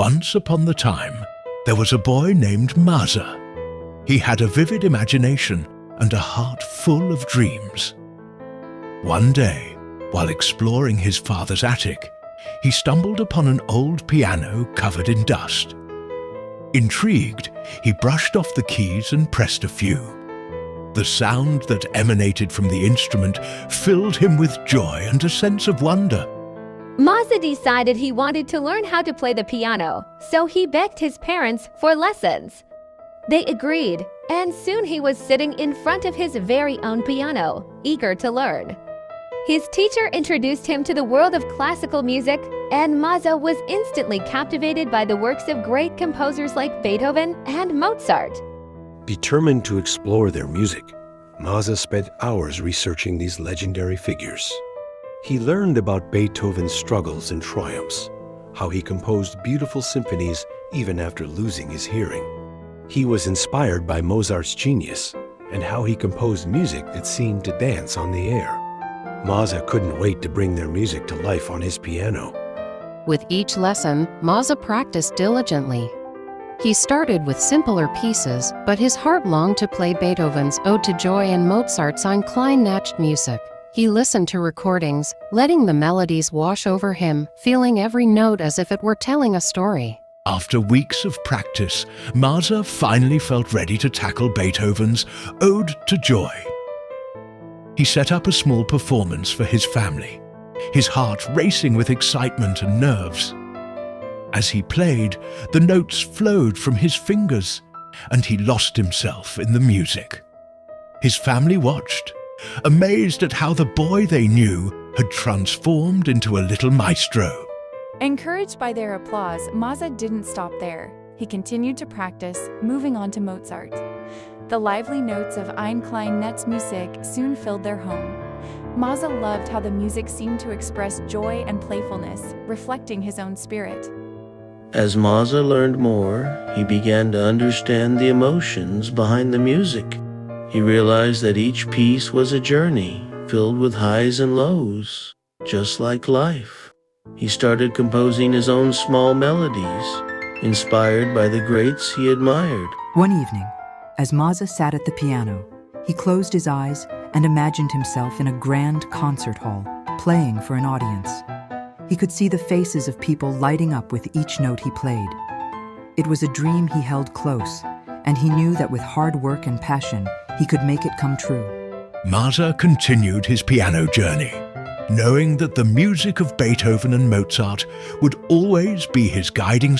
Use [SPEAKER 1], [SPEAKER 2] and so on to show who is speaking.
[SPEAKER 1] Once upon the time, there was a boy named Maza. He had a vivid imagination and a heart full of dreams. One day, while exploring his father's attic, he stumbled upon an old piano covered in dust. Intrigued, he brushed off the keys and pressed a few. The sound that emanated from the instrument filled him with joy and a sense of wonder.
[SPEAKER 2] Maza decided he wanted to learn how to play the piano, so he begged his parents for lessons. They agreed, and soon he was sitting in front of his very own piano, eager to learn. His teacher introduced him to the world of classical music, and Maza was instantly captivated by the works of great composers like Beethoven and Mozart.
[SPEAKER 3] Determined to explore their music, Maza spent hours researching these legendary figures. He learned about Beethoven's struggles and triumphs, how he composed beautiful symphonies even after losing his hearing. He was inspired by Mozart's genius and how he composed music that seemed to dance on the air. Maza couldn't wait to bring their music to life on his piano.
[SPEAKER 4] With each lesson, Maza practiced diligently. He started with simpler pieces, but his heart longed to play Beethoven's Ode to Joy and Mozart's Ein Kleinnacht music. He listened to recordings, letting the melodies wash over him, feeling every note as if it were telling a story.
[SPEAKER 1] After weeks of practice, Maza finally felt ready to tackle Beethoven's Ode to Joy. He set up a small performance for his family, his heart racing with excitement and nerves. As he played, the notes flowed from his fingers, and he lost himself in the music. His family watched, amazed at how the boy they knew had transformed into a little maestro.
[SPEAKER 5] Encouraged by their applause, Maza didn't stop there. He continued to practice, moving on to Mozart. The lively notes of Ein Kleinnacht music soon filled their home. Maza loved how the music seemed to express joy and playfulness, reflecting his own spirit.
[SPEAKER 6] As Maza learned more, he began to understand the emotions behind the music. He realized that each piece was a journey, filled with highs and lows, just like life. He started composing his own small melodies, inspired by the greats he admired.
[SPEAKER 7] One evening, as Maza sat at the piano, he closed his eyes and imagined himself in a grand concert hall, playing for an audience. He could see the faces of people lighting up with each note he played. It was a dream he held close, and he knew that with hard work and passion, he could make it come true.
[SPEAKER 1] Maza continued his piano journey, knowing that the music of Beethoven and Mozart would always be his guiding